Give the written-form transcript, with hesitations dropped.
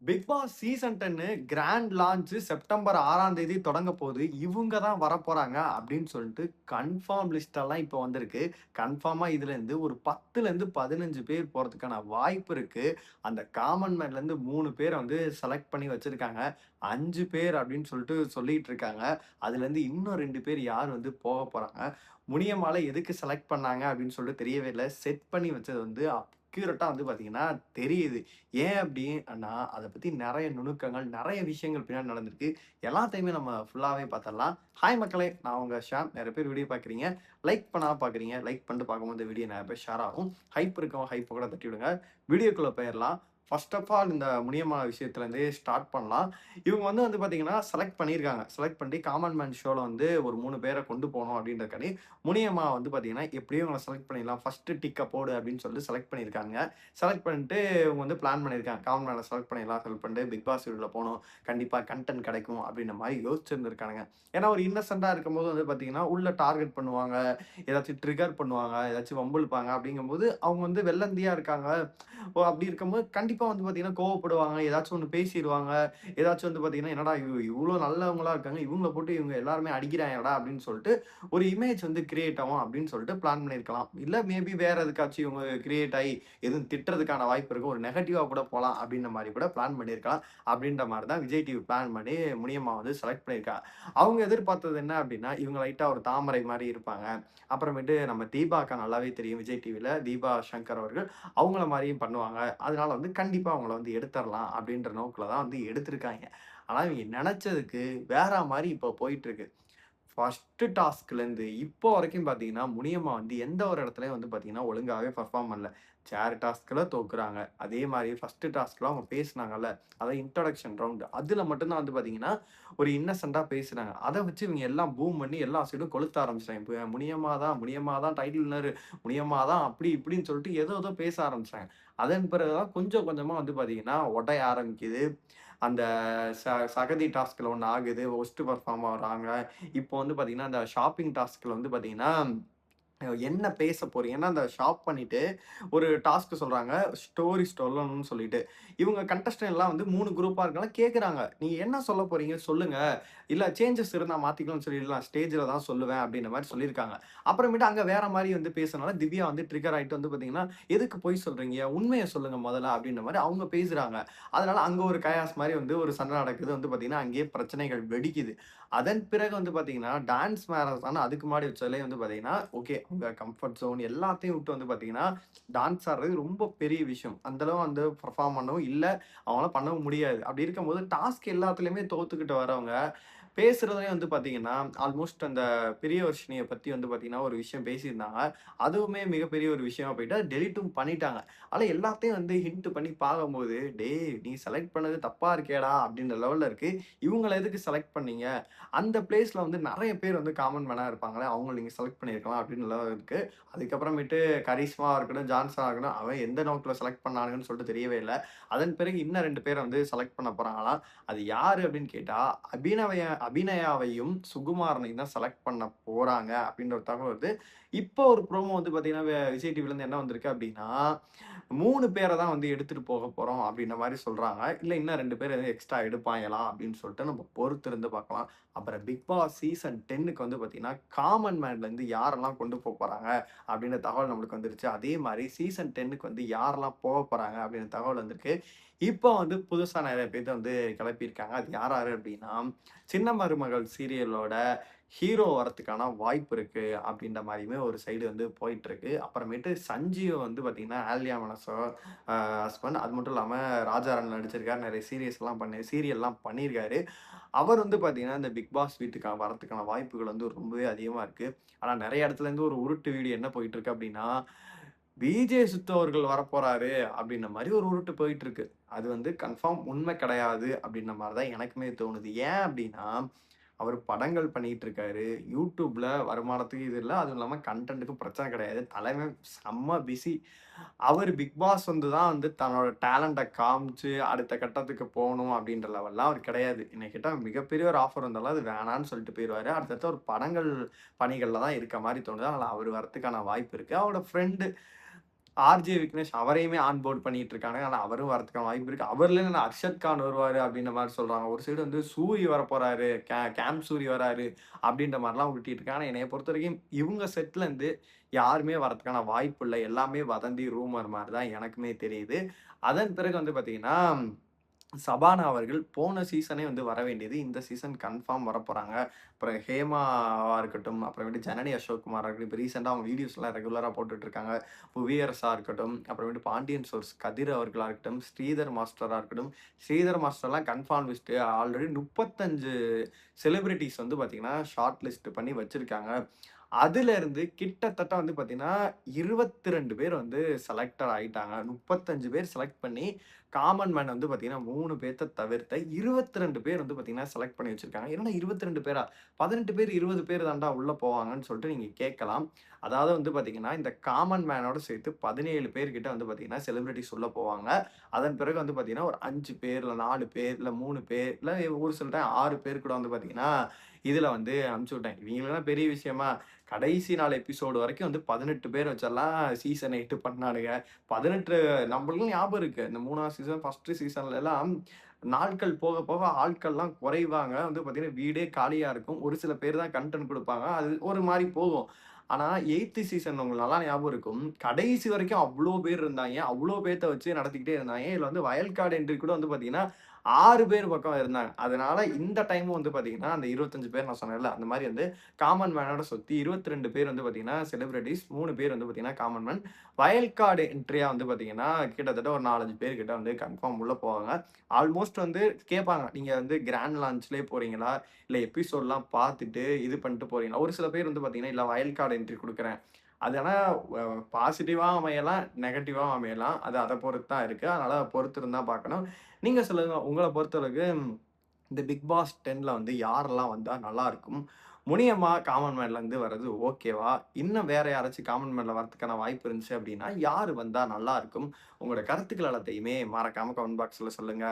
Big boss season 10 grand launch September 6ஆம் தேதி தொடங்க போகுது. இவுங்க தான் வரப்போறாங்க அப்படின்னு சொல்லிட்டு கன்ஃபார்ம் லிஸ்ட் எல்லாம் இப்போ வந்திருக்கு. கன்ஃபார்மா இதுலேருந்து ஒரு 10லேருந்து 15 பேர் போறதுக்கான வாய்ப்பு இருக்கு. அந்த காமன் மேன்லேருந்து 3 பேர வந்து செலக்ட் பண்ணி வச்சிருக்காங்க. 5 பேர் அப்படின்னு சொல்லிட்டு சொல்லிட்டு இருக்காங்க. அதுலேருந்து இன்னும் 2 பேர் யார் வந்து போக போறாங்க. முனியமால எதுக்கு செலக்ட் பண்ணாங்க அப்படின்னு சொல்லிட்டு தெரியவே இல்ல. செட் பண்ணி வச்சது வந்து அக்யூரேட்டா வந்து பார்த்தீங்கன்னா தெரியுது. ஏன் அப்டின்னா, அத பத்தி நெறைய நுணுக்கங்கள், நெறைய விஷயங்கள் பின்னாடி நடந்திருக்கு. எல்லாத்தையுமே நம்ம ஃபுல்லாவே பாத்துரலாம். ஹாய் மக்களே! நான் உங்க ஷாம். நெறைய பேர் வீடியோ பாக்குறீங்க. லைக் பண்ணாம பாக்குறீங்க. லைக் பண்ணிட்டு பார்க்கும்போது இந்த வீடியோ நெறைய பேர் ஷேர் ஆகும். ஹைப் இருக்கவங்க ஹைப்ப கூட தட்டி விடுங்க. வீடியோக்குள்ள போயிரலாம். ஃபர்ஸ்ட் ஆஃப் ஆல் இந்த முனியம்மா விஷயத்துலருந்தே ஸ்டார்ட் பண்ணலாம். இவங்க வந்து பாத்தீங்கன்னா, செலக்ட் பண்ணியிருக்காங்க. செலக்ட் பண்ணி காமன் மேன் ஷோல வந்து ஒரு 3 பேர கொண்டு போணும் அப்டின்றதுக்காண்டி, முனியம்மா வந்து பாத்தீங்கன்னா, எப்படியும் இவங்கள செலக்ட் பண்ணிடலாம். ஃபர்ஸ்ட் டிக்க போடு அப்டின்னு சொல்லிட்டு செலக்ட் பண்ணியிருக்காங்க. செலக்ட் பண்ணிட்டு இவங்க வந்து பிளான் பண்ணியிருக்காங்க. காமன் மேன செலக்ட் பண்ணிடலாம். செலக்ட் பண்ணிட்டு பிக் பாஸ் வீட்டுக்குள்ள போணும். கண்டிப்பா கன்டென்ட் கிடைக்கும் அப்படின்ற மாரி யோசிச்சிருந்திருக்கானுங்க. ஏன்னா ஒரு இன்னசென்ட்டா இருக்கும்போது வந்து பார்த்தீங்கன்னா, உள்ள டார்கெட் பண்ணுவாங்க. ஏதாச்சும் ட்ரிகர் பண்ணுவாங்க. ஏதாச்சும் வம்பிழுப்பாங்க. அப்படிங்கும்போது அவங்க வந்து வெள்ளந்தியா இருக்காங்க. அப்படி இருக்கும்போது கண்டிப்பா வந்து பார்த்தீங்கன்னா, கோவப்படுவாங்க. ஏதாச்சும் ஒண்ணு பேசிருவாங்க. ஏதாச்சும் வந்து பார்த்தீங்கன்னா, என்னடா இவ்ளோ நல்லவங்களா இருக்காங்க. இவங்கள போட்டு இவங்க எல்லாருமே அடிக்கிறாங்கடா அப்படின்னு சொல்லிட்டு ஒரு இமேஜ் வந்து கிரியேட் ஆகும் அப்படின்னு சொல்லிட்டு பிளான் பண்ணியிருக்கலாம். இல்ல மேபி வேற எதுக்காச்சும் இவங்க கிரியேட் ஆயி எதுவும் திட்டுறதுக்கான வாய்ப்பு இருக்கு. ஒரு நெகட்டிவா கூட போலாம் அப்படின்ற மாரி கூட பிளான் பண்ணியிருக்கலாம். அப்படின்ற மாரி தான் விஜய் டிவி பிளான் பண்ணி முனியம்மா வந்து செலக்ட் பண்ணியிருக்காங்க. அவங்க எதிர்பார்த்தது என்ன அப்படின்னா, இவங்க லைட்டா ஒரு தாமரை மாரி இருப்பாங்க. அப்புறமேட்டு நம்ம தீபா அக்கா நல்லாவே தெரியும் விஜய் டிவில. தீபா சங்கர் அவர்கள் அவங்கள மாரியும் பண்ணுவாங்க. அதனால வந்து கண்டிப்பா அவங்கள வந்து எடுத்தரலாம் அப்படின்ற நோக்குல தான் வந்து எடுத்திருக்காய்ங்க. ஆனா இவங்க நெனச்சதுக்கு வேற மாரி இப்போ போயிட்டுருக்கு. ஃபர்ஸ்ட்டு டாஸ்க்லேருந்து இப்போ வரைக்கும் பார்த்தீங்கன்னா, முனியம்மா வந்து எந்த ஒரு இடத்துலயும் வந்து பார்த்தீங்கன்னா, ஒழுங்காவே பெர்ஃபார்ம் பண்ணல. சேர் டாஸ்க்ல தோக்குறாங்க. அதே மாரி ஃபர்ஸ்ட்டு டாஸ்க்ல அவங்க பேசுனாங்கல்ல, அதான் இன்ட்ரோடக்ஷன் ரவுண்ட். அதுல மட்டும் தான் வந்து பார்த்தீங்கன்னா, ஒரு இன்னசென்ட்டா பேசுனாங்க. அத வச்சு இவங்க எல்லாம் பூம் பண்ணி எல்லா சைடும் கொளுத்த ஆரம்பிச்சுட்டாங்க. இப்ப முனியம்மா தான் டைட்டில் வின்னரு, முனியம்மா தான் அப்படி இப்படின்னு சொல்லிட்டு ஏதோ பேச ஆரம்பிச்சாங்க. அதன் பிறகு தான் கொஞ்சம் கொஞ்சமா வந்து பார்த்தீங்கன்னா, உடைய ஆரம்பிக்குது. அந்த ச சகதி டாஸ்க்ல ஒண்ணு ஆகுது. வொர்ஸ்ட் பெர்ஃபார்ம் ஆகுறாங்க. இப்போ வந்து பார்த்தீங்கன்னா, அந்த ஷாப்பிங் டாஸ்க்ல வந்து பார்த்தீங்கன்னா, என்ன பேச போறீங்க? ஏன்னா, அந்த ஷாப் பண்ணிட்டு ஒரு டாஸ்க் சொல்றாங்க. ஸ்டோரி சொல்லணும்னு சொல்லிட்டு. இவங்க கண்டஸ்டன்ட் எல்லாம் வந்து 3 குரூப்பா இருக்கனால கேட்கறாங்க. நீங்க என்ன சொல்ல போறீங்க? சொல்லுங்க. இல்ல சேஞ்சஸ் இருந்தா மாத்திக்கலாம்னு சொல்லிடலாம். ஸ்டேஜ்ல தான் சொல்லுவேன் அப்டின்ற மாரி சொல்லியிருக்காங்க. அப்புறமேட்டு அங்க வேற மாரி வந்து பேசுனனால திவ்யா வந்து ட்ரிகர் ஆயிட்டு வந்து பார்த்தீங்கன்னா, எதுக்கு பொய் சொல்றீங்க? உண்மைய சொல்லுங்க மொதல்ல அப்டின்ற மாரி அவங்க பேசுறாங்க. அதனால அங்க ஒரு கயாஸ் மாரி வந்து ஒரு சண்டை நடக்குது. வந்து பார்த்தீங்கன்னா, அங்கேயே பிரச்சனைகள் வெடிக்குது. அதன் பிறகு வந்து பார்த்தீங்கன்னா, டான்ஸ் மாரத்தான் அதுக்கு முன்னாடி வச்சதுலயே வந்து பார்த்தீங்கன்னா, ஓகே உங்க கம்ஃபர்ட் ஜோன் எல்லாத்தையும் விட்டு வந்து பார்த்தீங்கன்னா, டான்ஸ் ஆடுறது ரொம்ப பெரிய விஷயம். அந்த அளவு வந்து பெர்ஃபார்ம் பண்ணவும் இல்ல. அவங்களால பண்ணவும் முடியாது. அப்படி இருக்கும்போது டாஸ்க் எல்லாத்துலயுமே தோத்துக்கிட்டு வரவங்க, பேசுறதுலயும் வந்து பார்த்தீங்கன்னா, ஆல்மோஸ்ட் அந்த பிரியதர்ஷினிய பத்தி வந்து பார்த்தீங்கன்னா, ஒரு விஷயம் பேசியிருந்தாங்க. அதுவுமே மிகப்பெரிய ஒரு விஷயமா போயிட்டு, அத டெலீட்டும் பண்ணிட்டாங்க. ஆனா எல்லாத்தையும் வந்து ஹிண்ட் பண்ணி பார்க்கும்போது, "டேய்! நீ செலக்ட் பண்ணது தப்பா இருக்கேடா!" அப்படின்ற லெவல்ல இருக்கு. இவங்கள எதுக்கு செலக்ட் பண்ணீங்க? அந்த பிளேஸ்ல வந்து நெறைய பேர் வந்து காமன் மேனா இருப்பாங்களே, அவங்கள நீங்க செலக்ட் பண்ணியிருக்கலாம் அப்படின்னு லெவல் இருக்கு. அதுக்கப்புறமேட்டு கரிஷ்மாவா இருக்கட்டும், ஜான்சனா இருக்கட்டும், அவன் எந்த நோக்குல செலக்ட் பண்ணானுங்கன்னு சொல்லிட்டு தெரியவே இல்ல. அதன் பிறகு இன்னும் 2 பேர வந்து செலக்ட் பண்ண போறாங்களாம். அது யாரு அப்படின்னு கேட்டா, அபிநயாவையும், சுகுமாரனையும் தான் செலக்ட் பண்ண போறாங்க அப்படின்ற ஒரு தகவல் வருது. இப்போ ஒரு ப்ரோமோ வந்து பார்த்தீங்கன்னா, விஜய் டிவிலருந்து என்ன வந்திருக்கு அப்படின்னா, 3 பேர தான் வந்து எடுத்துட்டு போக போறோம் அப்படின்ற மாரி சொல்றாங்க. இல்ல இன்னும் 2 பேர் எக்ஸ்ட்ரா எடுப்பாய்ங்களா அப்படின்னு சொல்லிட்டு நம்ம பொறுத்திருந்து பார்க்கலாம். அப்புறம் பிக் பாஸ் சீசன் 10க்கு வந்து பார்த்தீங்கன்னா, காமன் மேன்லேருந்து யாரெல்லாம் கொண்டு போறாங்க அப்படின்ற தகவல் நம்மளுக்கு வந்துருச்சு. அதே மாரி சீசன் 10க்கு வந்து யாரெல்லாம் போறாங்க அப்படின்ற தகவல் வந்திருக்கு. இப்போ வந்து புதுசா நெறைய பேத்த வந்து கிளப்பியிருக்காங்க. அது யார் யாரு அப்படின்னா, சின்ன மருமகள் சீரியலோட ஹீரோ வரதுக்கான வாய்ப்பு இருக்கு அப்படின்ற மாரியுமே ஒரு சைடு வந்து போயிட்டுருக்கு. அப்புறமேட்டு சஞ்சீவ் வந்து பார்த்தீங்கன்னா, ஆல்யா மனசோ ஹஸ்பண்ட். அது மட்டும் இல்லாம ராஜா ராணில நடிச்சிருக்காரு. நெறைய சீரியல்லாம் பண்ணியிருக்காரு. அவர் வந்து பார்த்தீங்கன்னா, இந்த பிக் பாஸ் வீட்டுக்கு வரதுக்கான வாய்ப்புகள் வந்து ரொம்பவே அதிகமா இருக்கு. ஆனா நெறைய இடத்துலருந்து ஒரு உருட்டு வீடியோ என்ன போயிட்டுருக்கு அப்டின்னா, "விஜே சித்து அவர்கள் வரப்போறாரு" அப்டின்ற மாரி ஒரு உருட்டு போயிட்டுருக்கு. அது வந்து கன்ஃபார்ம் உண்மை கிடையாது அப்டின்ற மாரி தான் எனக்குமே தோணுது. ஏன் அப்டின்னா, அவரு படங்கள் பண்ணிட்டு இருக்காரு. YouTubeல வருமானத்துக்கு இது இல்ல. அதுவும் இல்லாம கன்டென்ட்‌க்கும் பிரச்சனை கிடையாது. தலைவன் செம்ம பிஸி. அவரு பிக் பாஸ் வந்து தான் வந்து தன்னோட டேலண்ட்ட காமிச்சு, அடுத்த கட்டத்துக்கு போணும் அப்டின்ற லெவல்லாம் அவரு கிடையாது. என்னைய கேட்டா மிகப்பெரிய ஒரு ஆஃபர் வந்தாலும் அது வேணான்னு சொல்லிட்டு போயிருவாரு. அடுத்தடுத்து ஒரு படங்கள் பணிகள்ல தான் இருக்க மாரி தோணுது. அதனால அவரு வரதுக்கான வாய்ப்பு இருக்கு. அவரோட ஃப்ரெண்ட் ஆர்ஜே விக்னேஷ் அவரையுமே ஆன் போர்ட் பண்ணிட்டு இருக்காங்க. ஆனா அவரும் வரதுக்கான வாய்ப்பு இருக்கு. அவர்ல என்ன அர்ஷத் கான் வருவாரு அப்படின்ற மாரி சொல்றாங்க. ஒரு சைடு வந்து சூரி வரப்போறாரு, கேம் சூரி வராரு அப்படின்ற மாரிலாம் உருட்டிட்டு இருக்காங்க. ஆனா என்னைய பொறுத்தவரைக்கும் இவங்க செட்ல இருந்து யாருமே வரதுக்கான வாய்ப்பு இல்ல. எல்லாமே வதந்தி, ரூமர் மாரி தான் எனக்குமே தெரியுது. அதன் பிறகு வந்து பார்த்தீங்கன்னா சபானா அவர்கள் போன சீசனே வந்து வர வேண்டியது. இந்த சீசன் கன்ஃபார்ம் வரப்போறாங்க. அப்புறம் ஹேமாவா இருக்கட்டும், அப்புறமேட்டு ஜனனி அசோக்குமாரா இருக்கட்டும், இப்ப ரீசென்ட்டா அவங்க வீடியோஸ்லாம் ரெகுலரா போட்டுட்டு இருக்காங்க. புவியரசா இருக்கட்டும், அப்புறமேட்டு பாண்டியன் ஸ்டோர்ஸ் கதிர் அவர்களா இருக்கட்டும், ஸ்ரீதர் மாஸ்டரா இருக்கட்டும். ஸ்ரீதர் மாஸ்டர்லாம் கன்ஃபார்ம் லிஸ்ட்டு ஆல்ரெடி 35 செலிபிரிட்டீஸ் வந்து பார்த்தீங்கன்னா, ஷார்ட் லிஸ்ட் பண்ணி வச்சிருக்காங்க. அதிலிருந்து கிட்டத்தட்ட வந்து பார்த்தீங்கன்னா, 22 பேர் வந்து செலக்டட் ஆயிட்டாங்க. 35 பேர் செலக்ட் பண்ணி, காமன் மேன் வந்து பார்த்தீங்கன்னா, 3 பேத்த தவிர்த்த 22 பேர் வந்து பார்த்தீங்கன்னா, செலக்ட் பண்ணி வச்சிருக்காங்க. என்னடா 22 பேரா? 18 பேர், 20 பேர் தான்டா உள்ள போவாங்கன்னு சொல்லிட்டு நீங்க கேட்கலாம். அதாவது வந்து பார்த்தீங்கன்னா, இந்த காமன் மேனோட சேர்த்து 17 பேர் கிட்ட வந்து பார்த்தீங்கன்னா, செலிபிரிட்டீஸ் உள்ள போவாங்க. அதன் பிறகு வந்து பார்த்தீங்கன்னா, ஒரு 5 பேர், இல்ல 4 பேர், இல்ல 3 பேர், இல்ல ஒரு சில டைம் 6 பேர் கூட வந்து பார்த்தீங்கன்னா, இதுல வந்து அனுப்பிச்சு விட்டாங்க. இவங்களுக்கெல்லாம் பெரிய விஷயமா? கடைசி 4 எபிசோடு வரைக்கும் வந்து 18 பேர் வச்செல்லாம் சீசன் 8 பண்ணானுங்க. 18 நம்மளுக்கும் ஞாபகம் இருக்கு. இந்த 3ஆவது சீசன், 1 சீசன்லலாம் நாட்கள் போக, போக ஆட்கள்லாம் குறைவாங்க. வந்து பார்த்தீங்கன்னா, வீடே காலியா இருக்கும். ஒரு சில பேர் தான் கன்டென்ட் குடுப்பாங்க. அது ஒரு மாரி போகும். ஆனா 8த் சீசன் உங்களுக்கு நல்லா ஞாபகம் இருக்கும். கடைசி வரைக்கும் அவ்ளோ பேர் இருந்தாய்ங்க. அவ்ளோ பேத்த வச்சு நடத்திக்கிட்டே இருந்தாய்ங்க. இதுல வந்து வயல்ட் கார்ட் என்ட்ரி கூட வந்து பார்த்தீங்கன்னா, 6 பேர் பக்கம் இருந்தாங்க. அதனால இந்த டைமும் வந்து பார்த்தீங்கன்னா, அந்த 25 பேர் நான் சொன்னேன்ல, அந்த மாரி வந்து காமன் மேனோட சுத்தி 22 பேர் வந்து பார்த்தீங்கன்னா, செலிபிரிட்டீஸ் 3 பேர் வந்து பார்த்தீங்கன்னா, காமன் மேன். வயல்ட் கார்டு என்ட்ரியா வந்து பார்த்தீங்கன்னா, கிட்டத்தட்ட ஒரு 4, 5 பேர் கிட்ட வந்து கன்ஃபார்ம் உள்ள போவாங்க. ஆல்மோஸ்ட் வந்து கேட்பாங்க. நீங்க வந்து கிராண்ட் லான்ச்லயே போறீங்களா? இல்ல எபிசோட்லாம் பார்த்துட்டு இது பண்ணிட்டு போறீங்களா? ஒரு சில பேர் வந்து பார்த்தீங்கன்னா, இல்ல வயல்ட் கார்டு என்ட்ரி குடுக்குறேன். அது ஆனா பாசிட்டிவா அமையலாம், நெகட்டிவாவும் அமையலாம். அது அத பொறுத்து தான் இருக்கு. அதனால பொறுத்திருந்து தான் பார்க்கணும். நீங்க சொல்லுங்க. உங்கள பொறுத்தளவுக்கு இந்த பிக் பாஸ் 10ல வந்து யாரெல்லாம் வந்தா நல்லாருக்கும்? முனியம்மா காமன் மேன்லருந்து வர்றது ஓகேவா? இன்னும் வேற யாராச்சும் காமன் மேன்ல வரதுக்கான வாய்ப்பு இருந்துச்சு அப்டின்னா, யாரு வந்தா நல்லாருக்கும்? உங்களோட கருத்துக்கள் எல்லாத்தையுமே மறக்காம கமெண்ட் பாக்ஸ்ல சொல்லுங்க.